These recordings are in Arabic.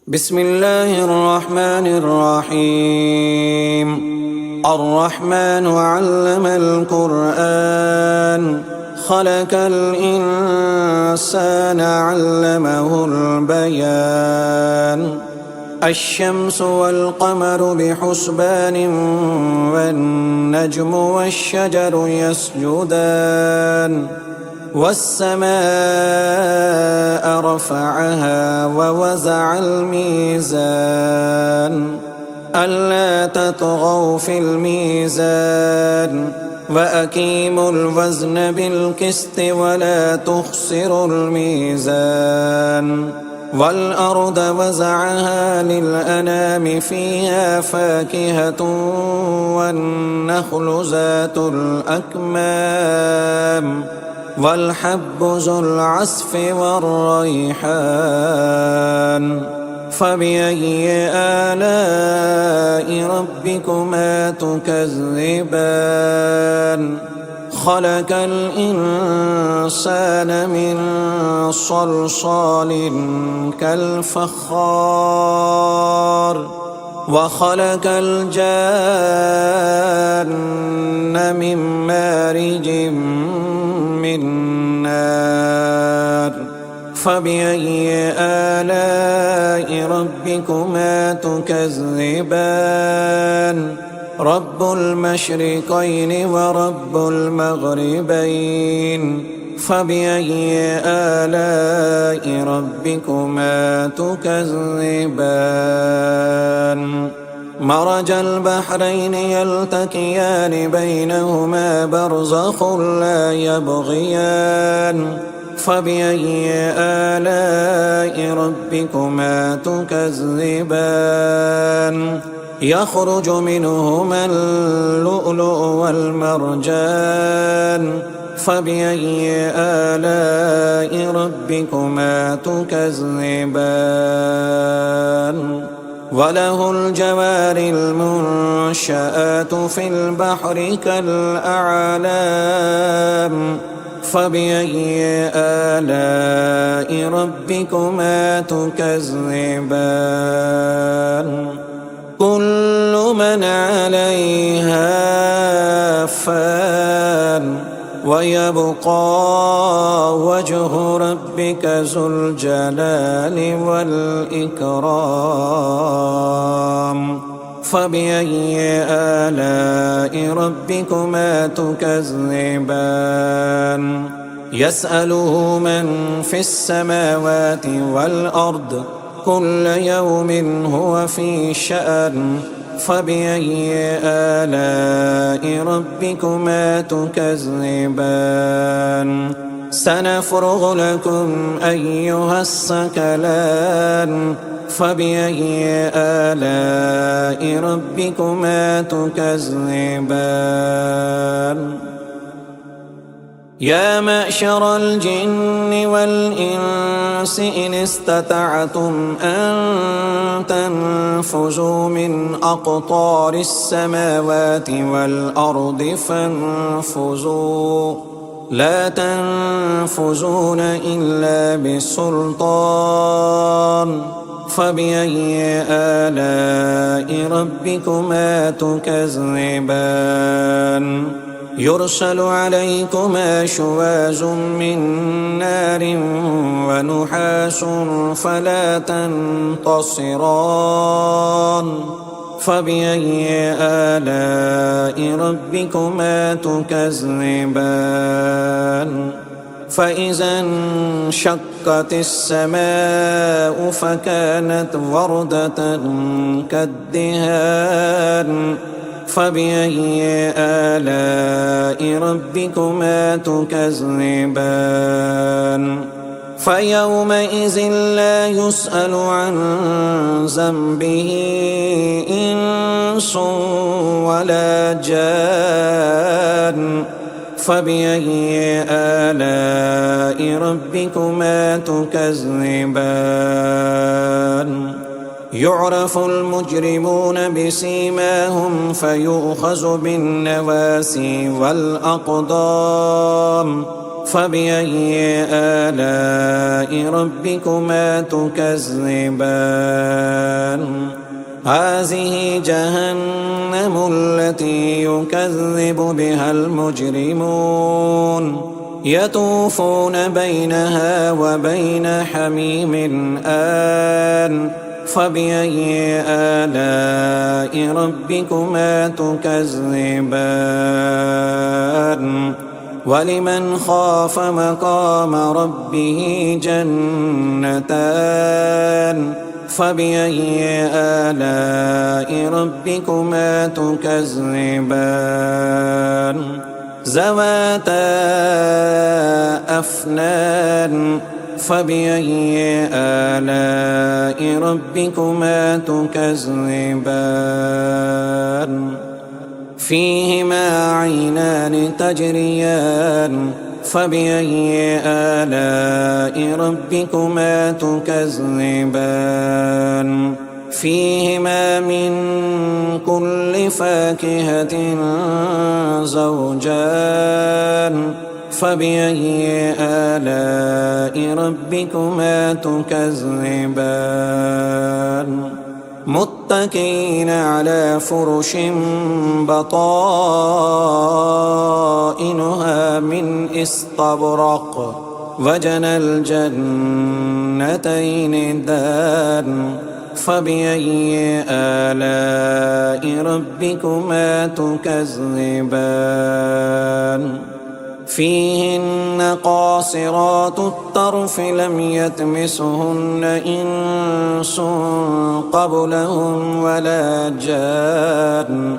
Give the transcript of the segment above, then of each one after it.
بسم الله الرحمن الرحيم. الرحمن علم القرآن خلق الإنسان علمه البيان. الشمس والقمر بحسبان والنجم والشجر يسجدان والسماء رفعها ووزع الميزان ألا تطغوا في الميزان وأقيموا الوزن بالقسط ولا تخسروا الميزان. والأرض وزعها للأنام فيها فاكهة والنخل ذات الأكمام والحب ذو العصف والريحان. فبأي آلاء ربكما تكذبان؟ خلق الإنسان من صلصال كالفخار وخلق الجان من مارج من نار. فبأي آلاء ربكما تكذبان؟ رب المشرقين ورب المغربين. فبأي آلاء ربكما تكذبان؟ مرج البحرين يلتقيان بينهما برزخ لا يبغيان. فبأي آلاء ربكما تكذبان؟ يخرج منهما اللؤلؤ والمرجان. فبأي آلاء ربكما تكذبان؟ وله الجوار المنشآت في البحر كالأعلام. فبأي آلاء ربكما تكذبان؟ كل من عليها فان ويبقى وجه ربك ذو الجلال والإكرام. فبأي آلاء ربكما تكذبان؟ يسأله من في السماوات والأرض كل يوم هو في شأن. فبأي آلاء ربكما تكذبان؟ سنفرغ لكم أيها الثقلان. فبأي آلاء ربكما تكذبان؟ يا معشر الجن والإنس إن استطعتم أن تنفذوا من أقطار السماوات والأرض فانفذوا لا تنفذون إلا بسلطان. فبأي آلاء ربكما تكذبان؟ يرسل عليكما شواظ من نار ونحاس فلا تنتصران. فبأي آلاء ربكما تكذبان؟ فإذا انشقت السماء فكانت وردة كالدهان. فبأي آلاء ربكما تكذبان؟ فيومئذ لا يسأل عن ذنبه إنس ولا جان. فبأي آلاء ربكما تكذبان؟ يعرف المجرمون بسيماهم فيؤخذ بالنواسي والأقدام. فبأي آلاء ربكما تكذبان هذه جهنم التي يكذب بها المجرمون يطوفون بينها وبين حميم آن فبأي آلاء ربكما تكذبان ولمن خاف مقام ربه جنتان فبأي آلاء ربكما تكذبان ذواتا أفنان فبأي آلاء ربكما تكذبان فيهما عينان تجريان فبأي آلاء ربكما تكذبان فيهما من كل فاكهة زوجان فبأي آلاء ربكما تكذبان متكئين على فرش بطائنها من استبرق وجنى الجنتين دان فبأي آلاء ربكما تكذبان فيهن قاصرات الطرف لم يطمثهن إنس قبلهم ولا جان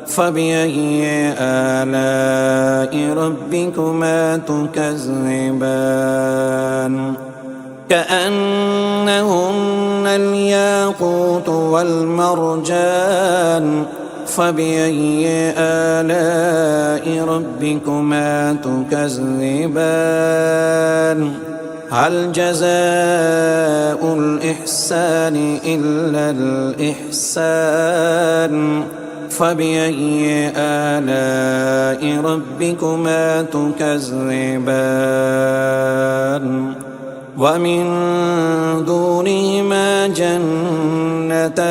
فبأي آلاء ربكما تكذبان كأنهن الياقوت والمرجان فبأي آلاء ربكما تكذبان هل جزاء الإحسان إلا الإحسان فبأي آلاء ربكما تكذبان ومن دونهما جنتان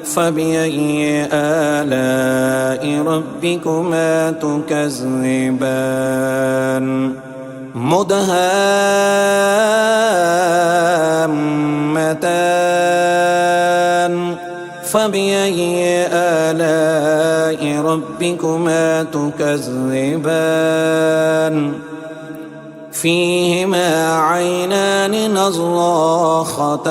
فبأي آلاء ربكما تكذبان مدهامتان فبأي آلاء ربكما تكذبان فيهما عينان نضاختان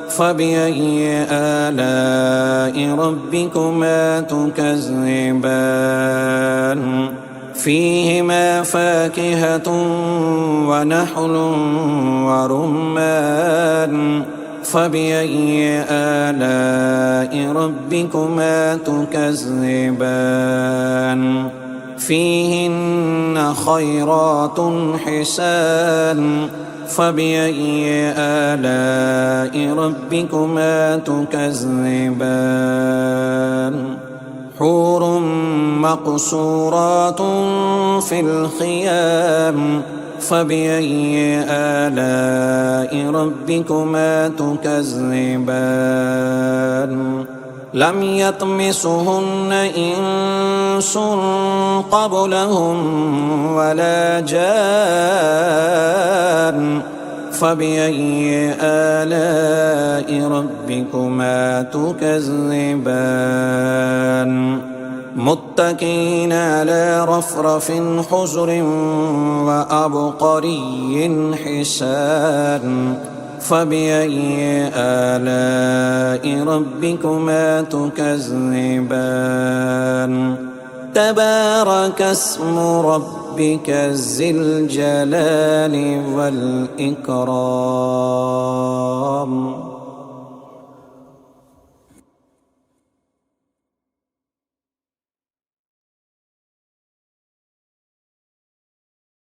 فبأي آلاء ربكما تكذبان فيهما فاكهة ونحل ورمان فبأي آلاء ربكما تكذبان فيهن خيرات حسان فبأي آلاء ربكما تكذبان حور مقصورات في الخيام فبأي آلاء ربكما تكذبان لم يطمثهن إنس قبلهم ولا جان فبأي آلاء ربكما تكذبان متكئين على رفرف خضر وعبقري حسان فبأي آلاء ربكما تكذبان تبارك اسم ربك ذي الجلال والإكرام.